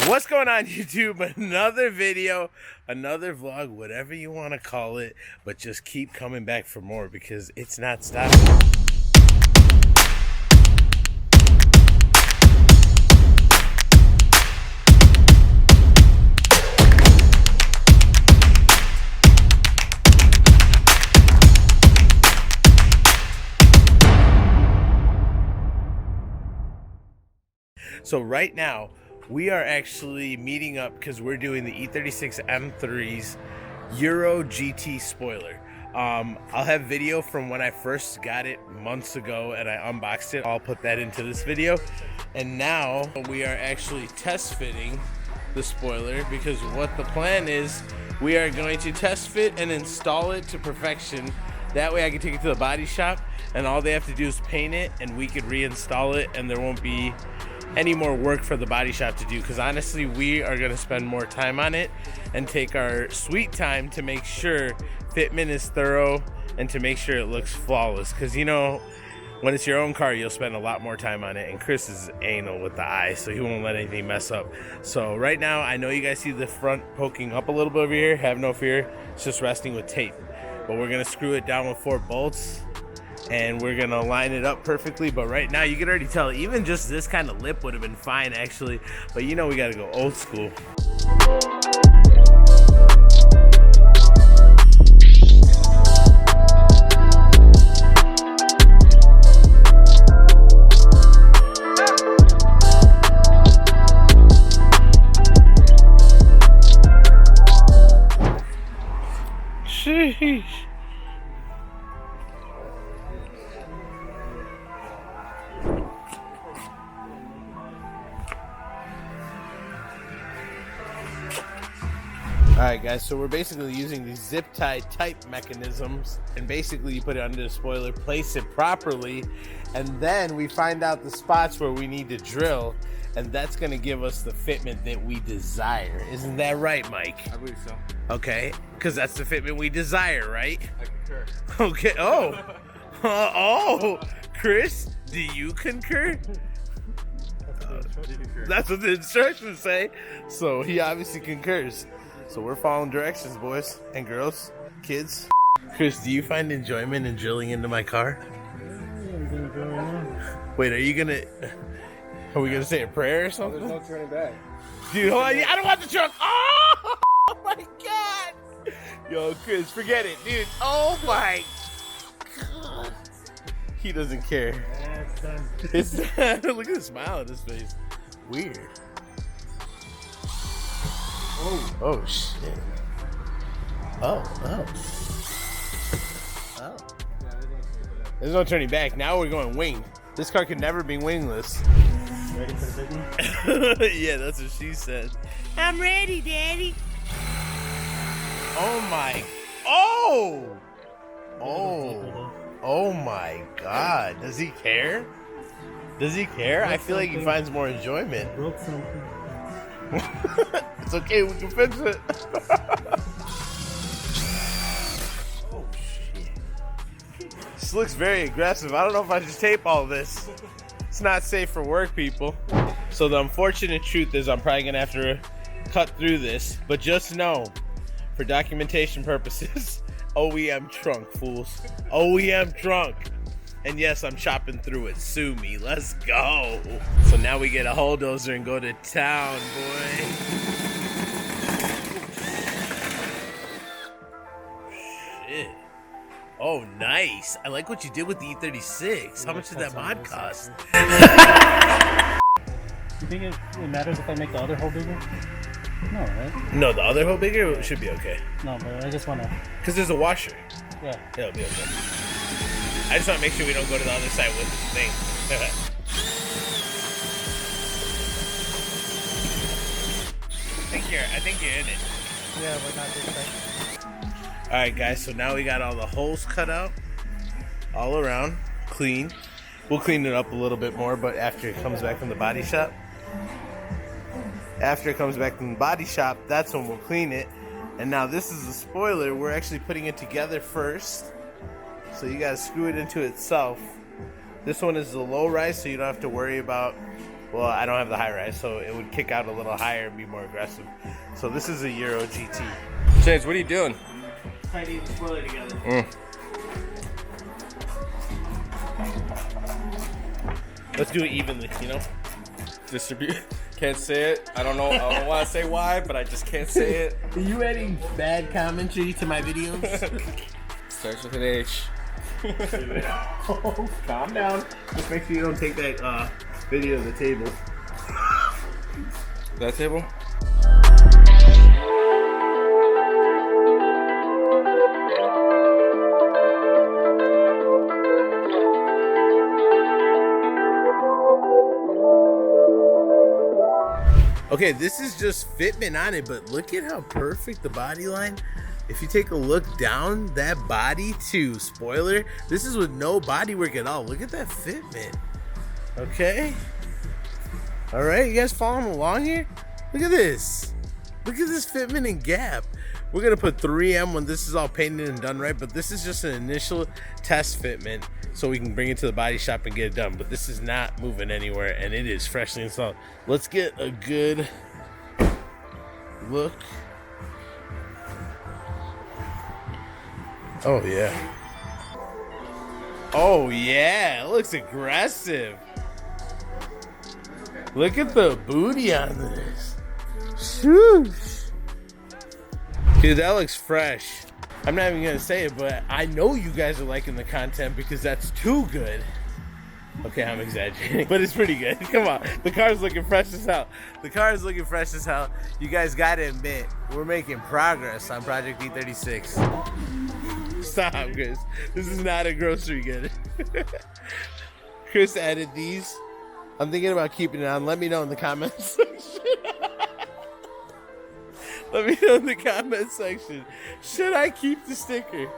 What's going on, YouTube? Another video, another vlog, whatever you want to call it, but just keep coming back for more because it's not stopping. So right now, we are actually meeting up because we're doing the E36 M3's Euro GT spoiler. I'll have video from when I first got it months ago and I unboxed it. I'll put that into this video. And now we are actually test fitting the spoiler because what the plan is, we are going to test fit and install it to perfection. That way I can take it to the body shop and all they have to do is paint it and we could reinstall it and there won't be any more work for the body shop to do, because honestly we are going to spend more time on it and take our sweet time to make sure fitment is thorough and to make sure it looks flawless, because you know when it's your own car you'll spend a lot more time on it, and Chris is anal with the eye so he won't let anything mess up. So right now I know you guys see the front poking up a little bit over here. Have no fear, it's just resting with tape, but we're going to screw it down with 4 bolts and we're gonna line it up perfectly. But right now you can already tell even just this kind of lip would have been fine actually, but you know we got to go old school. Sheesh. Alright guys, so we're basically using these zip tie type mechanisms, and basically you put it under the spoiler, place it properly, and then we find out the spots where we need to drill, and that's going to give us the fitment that we desire. Isn't that right, Mike? I believe so. Okay, because that's the fitment we desire, right? I concur. Okay, oh, oh, Chris, do you concur? That's what the instructions say, so he obviously concurs. So we're following directions, boys and girls, kids. Chris, do you find enjoyment in drilling into my car? Wait, are we gonna say a prayer or something? There's no turning back. Dude, hold on, I don't want the truck. Oh my God. Yo, Chris, forget it, dude. Oh my God. He doesn't care. It's look at the smile on his face. Weird. Oh shit. Oh. There's no turning back. Now we're going wing. This car could never be wingless. Ready for the big one? Yeah, that's what she said. I'm ready, Daddy. Oh my. Oh my God. Does he care? Does he care? I feel like he finds more enjoyment. Broke something. It's okay, we can fix it. Oh shit. This looks very aggressive. I don't know if I just tape all this. It's not safe for work, people. So the unfortunate truth is I'm probably gonna have to cut through this, but just know, for documentation purposes, OEM trunk, fools. OEM trunk. And yes, I'm chopping through it. Sue me. Let's go. So now we get a bulldozer and go to town, boy. Shit. Oh, nice. I like what you did with the E36. How much did that mod cost? You think it matters if I make the other hole bigger? No, right? No, the other hole bigger should be okay. No, but I just want to... Because there's a washer. Yeah. It'll be okay. I just want to make sure we don't go to the other side with the thing. I think you're in it. Yeah, but not this side. Alright guys, so now we got all the holes cut out. All around. Clean. We'll clean it up a little bit more, but after it comes back from the body shop. After it comes back from the body shop, that's when we'll clean it. And now this is the spoiler. We're actually putting it together first. So you gotta screw it into itself. This one is the low rise, so you don't have to worry about Well, I don't have the high rise, so it would kick out a little higher and be more aggressive. So this is a Euro GT. James, what are you doing? Tightening the spoiler together. Let's do it evenly, you know? Distribute. Can't say it. I don't know. I don't want to say why, but I just can't say it. Are you adding bad commentary to my videos? Starts with an H. Oh, calm down. Just make sure you don't take that video of the table. That table? Okay, this is just fitment on it, but look at how perfect the body line. If you take a look down that body to spoiler, this is with no body work at all. Look at that fitment. Okay. All right, you guys following along here? Look at this. Look at this fitment and gap. We're gonna put 3M when this is all painted and done right, but this is just an initial test fitment so we can bring it to the body shop and get it done. But this is not moving anywhere and it is freshly installed. Let's get a good look. Oh yeah. Oh yeah, it looks aggressive. Look at the booty on this. Shoosh. Dude, that looks fresh. I'm not even gonna say it, but I know you guys are liking the content because that's too good. Okay, I'm exaggerating, but it's pretty good. Come on, the car's looking fresh as hell. The car is looking fresh as hell. You guys gotta admit, we're making progress on Project E36. Stop, Chris. This is not a grocery getter. Chris added these. I'm thinking about keeping it on. Let me know in the comments section. Let me know in the comment section. Should I keep the sticker?